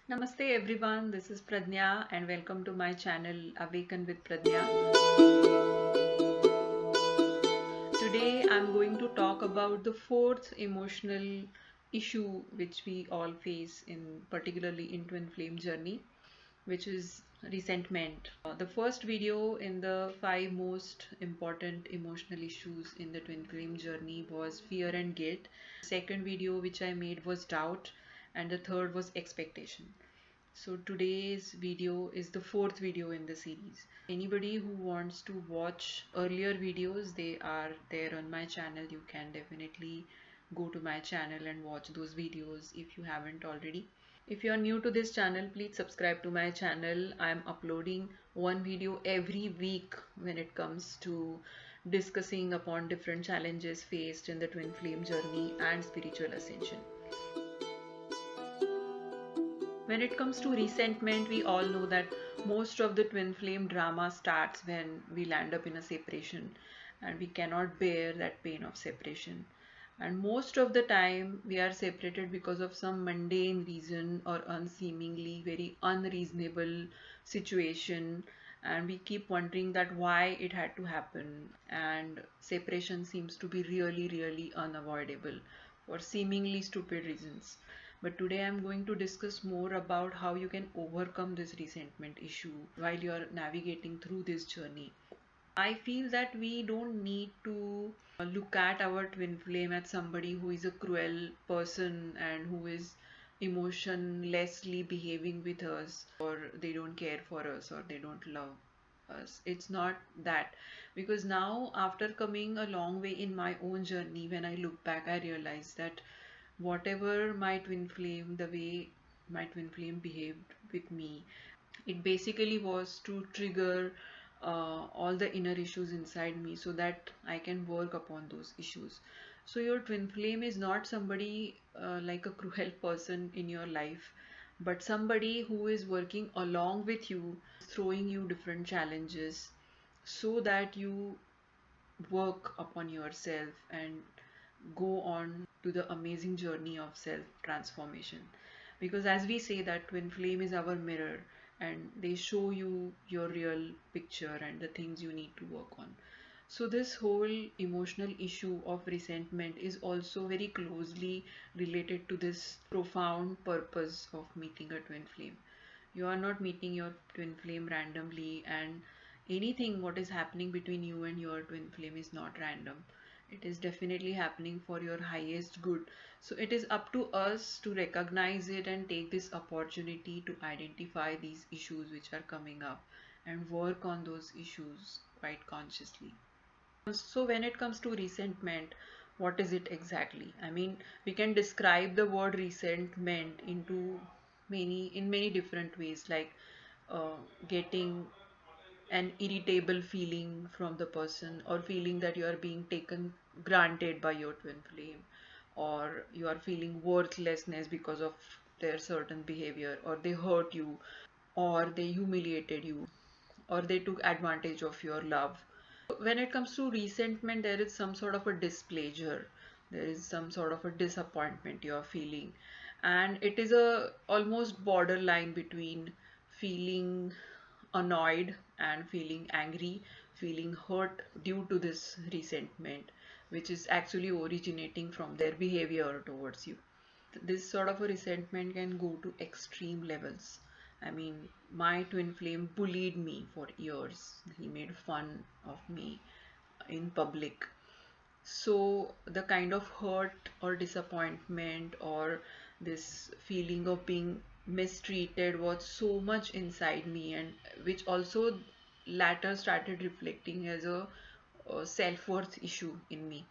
Namaste everyone, this is Pradnya and welcome to my channel Awaken with Pradnya. Today I'm going to talk about the fourth emotional issue which we all face in particularly in twin flame journey, which is resentment. The first video in the 5 most important emotional issues in the twin flame journey was fear and guilt. Second video which I made was doubt, and the third was expectation. So today's video is the fourth video in the series. Anybody who wants to watch earlier videos, they are there on my channel. You can definitely go to my channel and watch those videos if you haven't already. If you are new to this channel, please subscribe to my channel. I am uploading one video every week when it comes to discussing upon different challenges faced in the twin flame journey and spiritual ascension. When it comes to resentment, we all know that most of the twin flame drama starts when we land up in a separation and we cannot bear that pain of separation. And most of the time, we are separated because of some mundane reason or unseemingly very unreasonable situation. And we keep wondering that why it had to happen. And separation seems to be really, really unavoidable for seemingly stupid reasons. But today I'm going to discuss more about how you can overcome this resentment issue while you're navigating through this journey. I feel that we don't need to look at our twin flame as somebody who is a cruel person and who is emotionlessly behaving with us, or they don't care for us, or they don't love us. It's not that, because now, after coming a long way in my own journey, when I look back, I realize that whatever my twin flame, the way my twin flame behaved with me, it basically was to trigger all the inner issues inside me so that I can work upon those issues. So your twin flame is not somebody like a cruel person in your life, but somebody who is working along with you, throwing you different challenges so that you work upon yourself and go on to the amazing journey of self transformation. Because as we say that twin flame is our mirror, and they show you your real picture and the things you need to work on. So this whole emotional issue of resentment is also very closely related to this profound purpose of meeting a twin flame. You are not meeting your twin flame randomly, and anything what is happening between you and your twin flame is not random. It is definitely happening for your highest good. So it is up to us to recognize it and take this opportunity to identify these issues which are coming up and work on those issues quite consciously. So when it comes to resentment, what is it exactly? I mean, we can describe the word resentment into many different ways, like uh, getting an irritable feeling from the person, or feeling that you are being taken granted by your twin flame, or you are feeling worthlessness because of their certain behavior, or they hurt you, or they humiliated you, or they took advantage of your love. When it comes to resentment, there is some sort of a displeasure, there is some sort of a disappointment you are feeling, and it is a almost borderline between feeling annoyed and feeling angry, feeling hurt due to this resentment, which is actually originating from their behavior towards you. This sort of a resentment can go to extreme levels. I mean, my twin flame bullied me for years. He made fun of me in public. So, the kind of hurt or disappointment or this feeling of being mistreated was so much inside me, and which also later started reflecting as a self-worth issue in me.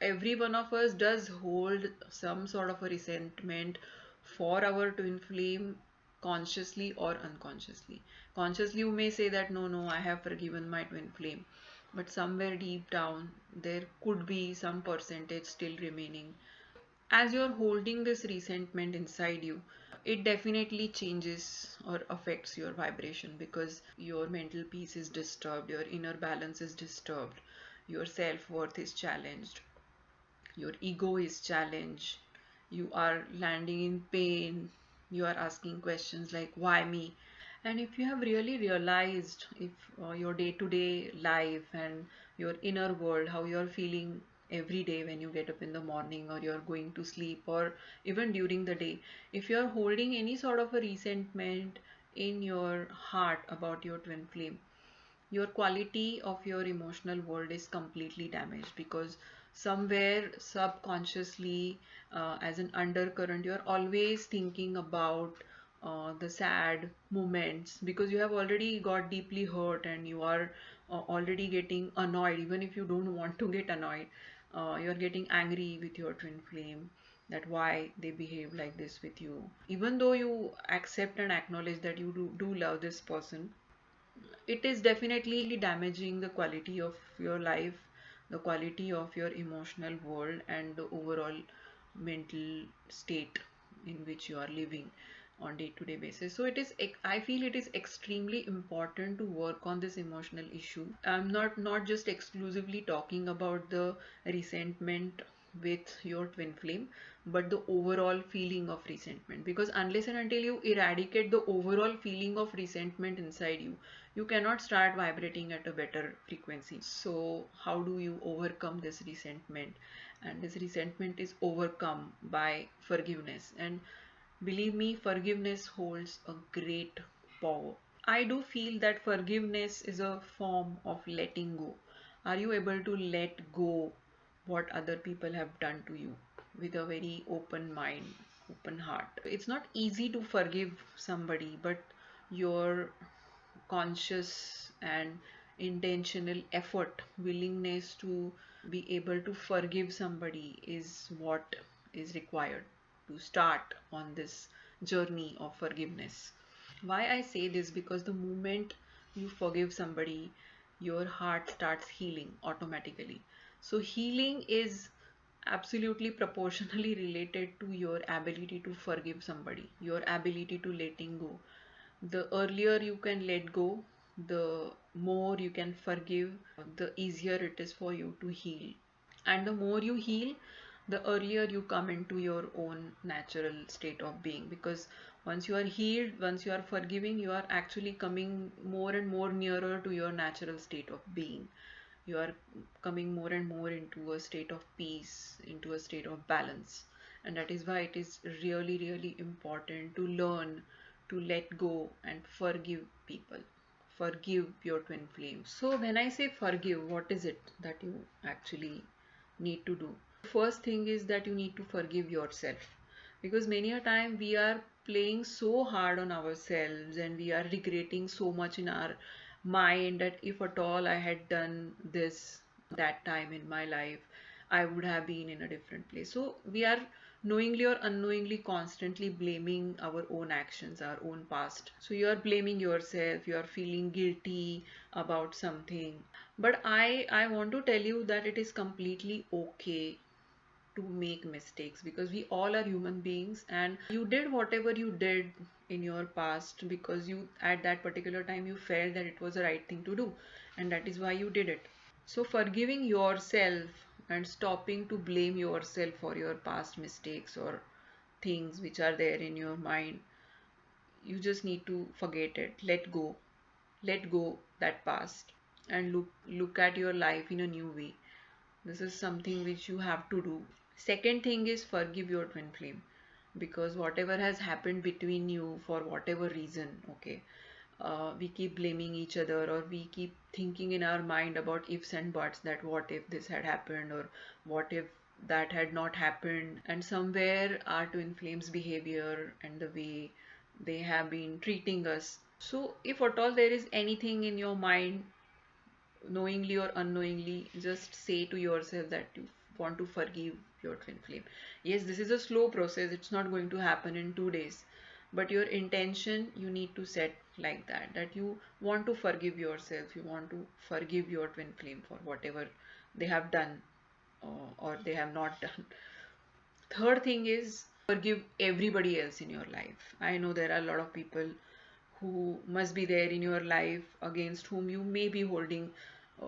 Every one of us does hold some sort of a resentment for our twin flame, consciously or unconsciously. Consciously, you may say that no, I have forgiven my twin flame, but somewhere deep down, there could be some percentage still remaining. As you're holding this resentment inside you, it definitely changes or affects your vibration, because your mental peace is disturbed, your inner balance is disturbed, your self worth is challenged, your ego is challenged, you are landing in pain, You are asking questions like, why me? And if you have really realized if your day-to-day life and your inner world, how you're feeling every day when you get up in the morning or you're going to sleep or even during the day, if you're holding any sort of a resentment in your heart about your twin flame, your quality of your emotional world is completely damaged, because somewhere subconsciously, as an undercurrent, you're always thinking about the sad moments, because you have already got deeply hurt and you are already getting annoyed. Even if you don't want to get annoyed, you're getting angry with your twin flame, that why they behave like this with you, even though you accept and acknowledge that you do love this person. It is definitely damaging the quality of your life, the quality of your emotional world, and the overall mental state in which you are living on day-to-day basis. So I feel it is extremely important to work on this emotional issue. I'm not just exclusively talking about the resentment with your twin flame, but the overall feeling of resentment, because unless and until you eradicate the overall feeling of resentment inside you, you cannot start vibrating at a better frequency. So how do you overcome this resentment? And this resentment is overcome by forgiveness. And believe me, forgiveness holds a great power. I do feel that forgiveness is a form of letting go. Are you able to let go what other people have done to you with a very open mind, open heart? It's not easy to forgive somebody, but your conscious and intentional effort, willingness to be able to forgive somebody is what is required to start on this journey of forgiveness. Why I say this? Because the moment you forgive somebody, your heart starts healing automatically. So, healing is absolutely proportionally related to your ability to forgive somebody, your ability to letting go. The earlier you can let go, the more you can forgive, the easier it is for you to heal. And the more you heal, the earlier you come into your own natural state of being. Because once you are healed, once you are forgiving, you are actually coming more and more nearer to your natural state of being. You are coming more and more into a state of peace, into a state of balance. And that is why it is really, really important to learn to let go and forgive people. Forgive your twin flame. So, when I say forgive, what is it that you actually need to do? First thing is that you need to forgive yourself, because many a time we are playing so hard on ourselves and we are regretting so much in our mind that if at all I had done this that time in my life, I would have been in a different place. So we are knowingly or unknowingly constantly blaming our own actions, our own past. So you are blaming yourself, you are feeling guilty about something. But I want to tell you that it is completely okay to make mistakes, because we all are human beings, and you did whatever you did in your past because you at that particular time you felt that it was the right thing to do, and that is why you did it. So forgiving yourself and stopping to blame yourself for your past mistakes or things which are there in your mind, you just need to forget it, let go that past, and look at your life in a new way. This is something which you have to do. Second thing is forgive your twin flame, because whatever has happened between you for whatever reason, okay, we keep blaming each other, or we keep thinking in our mind about ifs and buts, that what if this had happened, or what if that had not happened, and somewhere our twin flames behavior and the way they have been treating us. So if at all there is anything in your mind, knowingly or unknowingly, just say to yourself that you want to forgive your twin flame. Yes, this is a slow process, it's not going to happen in 2 days, but your intention you need to set like that, that you want to forgive yourself, you want to forgive your twin flame for whatever they have done, or they have not done. Third thing is forgive everybody else in your life. I know there are a lot of people who must be there in your life against whom you may be holding uh,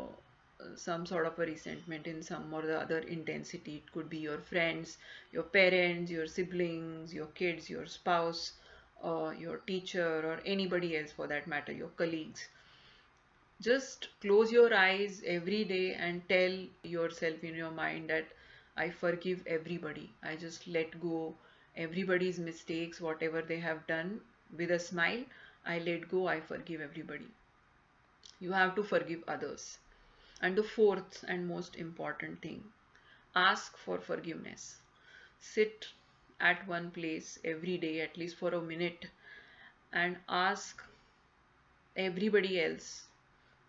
some sort of a resentment in some or the other intensity. It could be your friends, your parents, your siblings, your kids, your spouse, or your teacher or anybody else for that matter, your colleagues. Just close your eyes every day and tell yourself in your mind that I forgive everybody. I just let go everybody's mistakes, whatever they have done, with a smile. I let go, I forgive everybody. You have to forgive others. And the fourth and most important thing, ask for forgiveness. Sit at one place every day, at least for a minute, and ask everybody else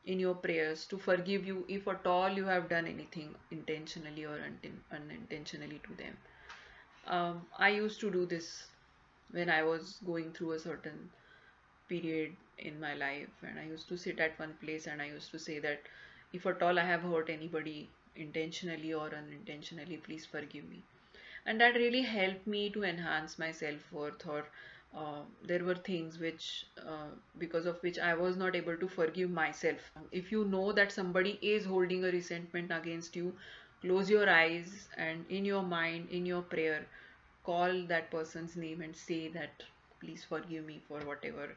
in your prayers to forgive you if at all you have done anything intentionally or unintentionally to them. I used to do this when I was going through a certain period in my life, and I used to sit at one place and I used to say that if at all I have hurt anybody intentionally or unintentionally, please forgive me. And that really helped me to enhance my self-worth, or there were things which because of which I was not able to forgive myself. If you know that somebody is holding a resentment against you, close your eyes and in your mind, in your prayer, call that person's name and say that please forgive me for whatever.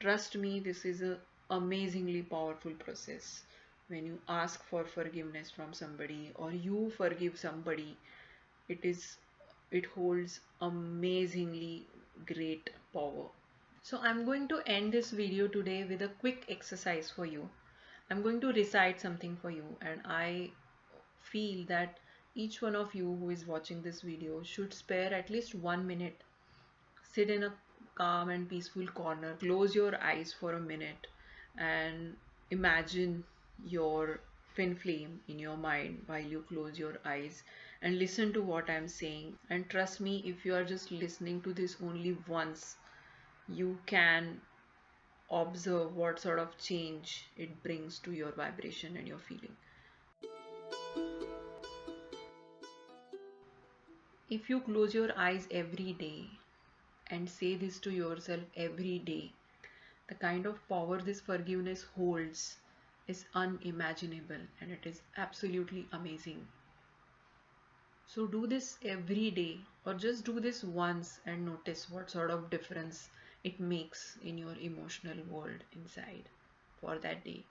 Trust me, this is a amazingly powerful process. When you ask for forgiveness from somebody or you forgive somebody, it is it holds amazingly great power. So I'm going to end this video today with a quick exercise for you. I'm going to recite something for you, and I feel that each one of you who is watching this video should spare at least 1 minute. Sit in a calm and peaceful corner, close your eyes for a minute, and imagine your twin flame in your mind while you close your eyes, and listen to what I'm saying. And trust me, if you are just listening to this only once, you can observe what sort of change it brings to your vibration and your feeling. If you close your eyes every day and say this to yourself every day, the kind of power this forgiveness holds is unimaginable, and it is absolutely amazing. So do this every day, or just do this once and notice what sort of difference it makes in your emotional world inside for that day.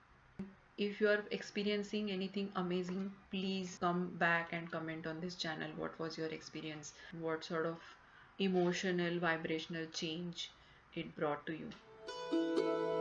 If you are experiencing anything amazing, please come back and comment on this channel. What was your experience? What sort of emotional, vibrational change it brought to you?